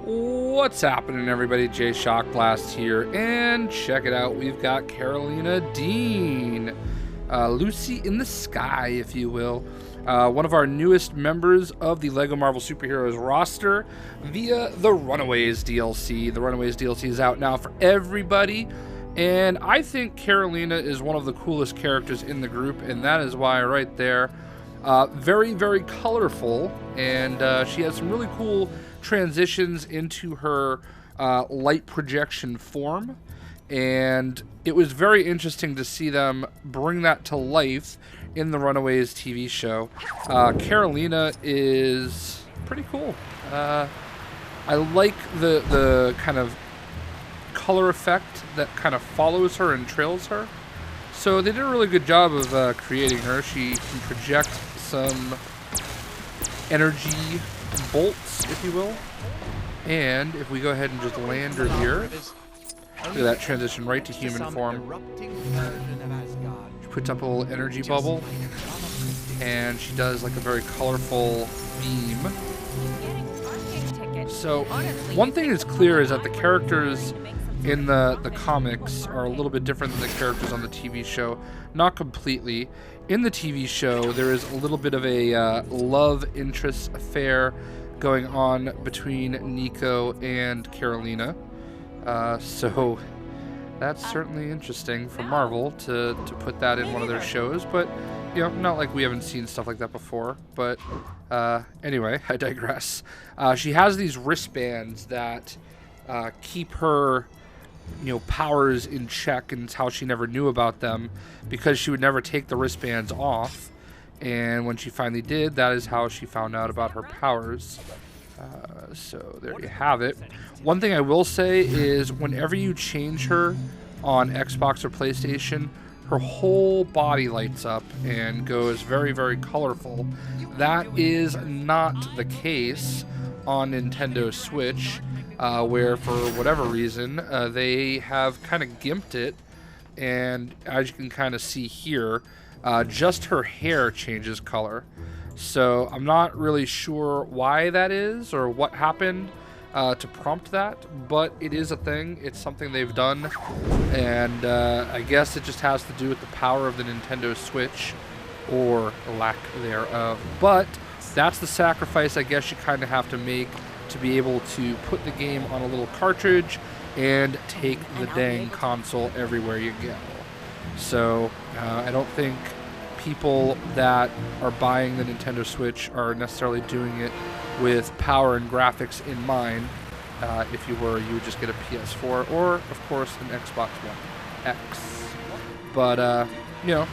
What's happening, everybody? JayShockblast here, and check it out. We've got Karolina Dean, Lucy in the sky, if you will. One of our newest members of the LEGO Marvel Superheroes roster via the Runaways DLC. The Runaways DLC is out now for everybody, and I think Karolina is one of the coolest characters in the group, and that is why right there. Very, very colorful, and she has some really cool transitions into her light projection form, and it was very interesting to see them bring that to life in the Runaways TV show. Karolina is pretty cool. I like the kind of color effect that kind of follows her and trails her. So they did a really good job of creating her. She can project some energy bolts, if you will. And if we go ahead and just land her here, look at that transition right to human form. She puts up a little energy bubble, and she does like a very colorful beam. So one thing is clear is that the characters in the comics are a little bit different than the characters on the TV show. Not completely. In the TV show, there is a little bit of a love interest affair going on between Nico and Karolina. So that's certainly interesting for Marvel to put that in one of their shows. But, you know, not like we haven't seen stuff like that before. But anyway, I digress. She has these wristbands that keep her, you know, powers in check, and it's how she never knew about them because she would never take the wristbands off, and when she finally did, that is how she found out about her powers. So there you have it. One thing I will say is whenever you change her on Xbox or PlayStation, her whole body lights up and goes very, very colorful. That is not the case on Nintendo Switch. Where for whatever reason they have kind of gimped it, and as you can kind of see here, just her hair changes color. So I'm not really sure why that is or what happened to prompt that, but it is a thing. It's something they've done, and I guess it just has to do with the power of the Nintendo Switch or lack thereof. But that's the sacrifice I guess you kind of have to make to be able to put the game on a little cartridge and take the dang console everywhere you go. So I don't think people that are buying the Nintendo Switch are necessarily doing it with power and graphics in mind. If you were, you would just get a PS4 or, of course, an Xbox One X. But, you know,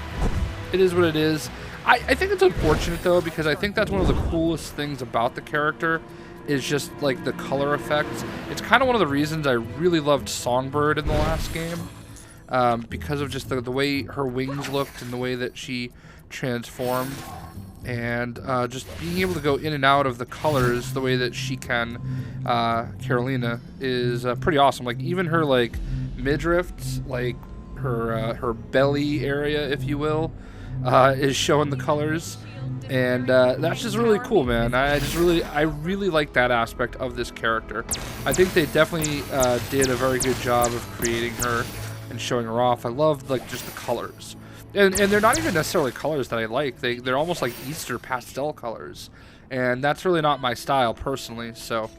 it is what it is. I think it's unfortunate, though, because I think that's one of the coolest things about the character is just like the color effects. It's kind of one of the reasons I really loved Songbird in the last game, because of just the way her wings looked and the way that she transformed, and just being able to go in and out of the colors the way that she can. Karolina is pretty awesome. Like even her like midriffs, like her belly area, if you will, is showing the colors. And that's just really cool, man. I really like that aspect of this character. I think they definitely did a very good job of creating her and showing her off. I love like just the colors, and they're not even necessarily colors that I like. They're almost like Easter pastel colors, and that's really not my style personally. So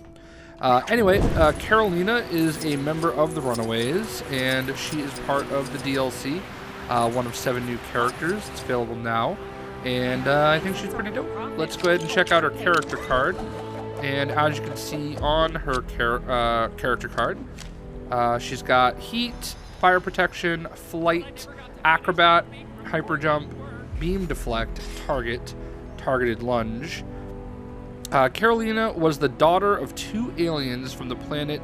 anyway, Karolina is a member of the Runaways, and she is part of the DLC. One of 7 new characters. It's available now. And I think she's pretty dope. Let's go ahead and check out her character card. And as you can see on her character card, she's got heat, fire protection, flight, acrobat, hyper jump, beam deflect, targeted lunge. Karolina was the daughter of 2 aliens from the planet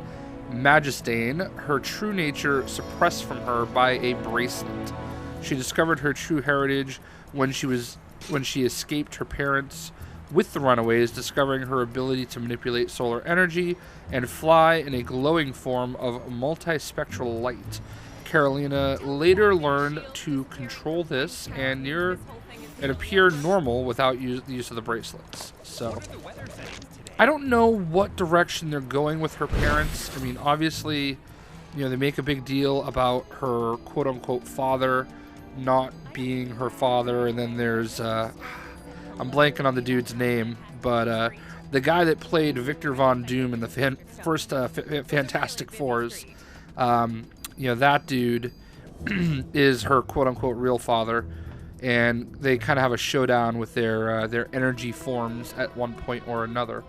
Magistane, her true nature suppressed from her by a bracelet. She discovered her true heritage when she escaped her parents with the Runaways, discovering her ability to manipulate solar energy and fly in a glowing form of multispectral light. Karolina later learned to control this and appear normal without the use of the bracelets. So I don't know what direction they're going with her parents. I mean, obviously, you know, they make a big deal about her quote-unquote father not being her father, and then there's, I'm blanking on the dude's name, but the guy that played Victor Von Doom in the first Fantastic Fours, you know, that dude is her quote-unquote real father, and they kind of have a showdown with their energy forms at one point or another.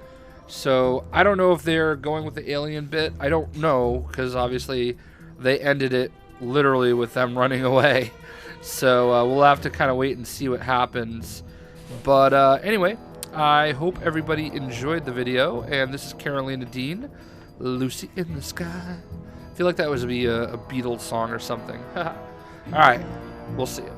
So I don't know if they're going with the alien bit. I don't know, because obviously they ended it literally with them running away. So we'll have to kind of wait and see what happens. But anyway, I hope everybody enjoyed the video. And this is Karolina Dean, Lucy in the Sky. I feel like that was be a Beatles song or something. All right, we'll see you.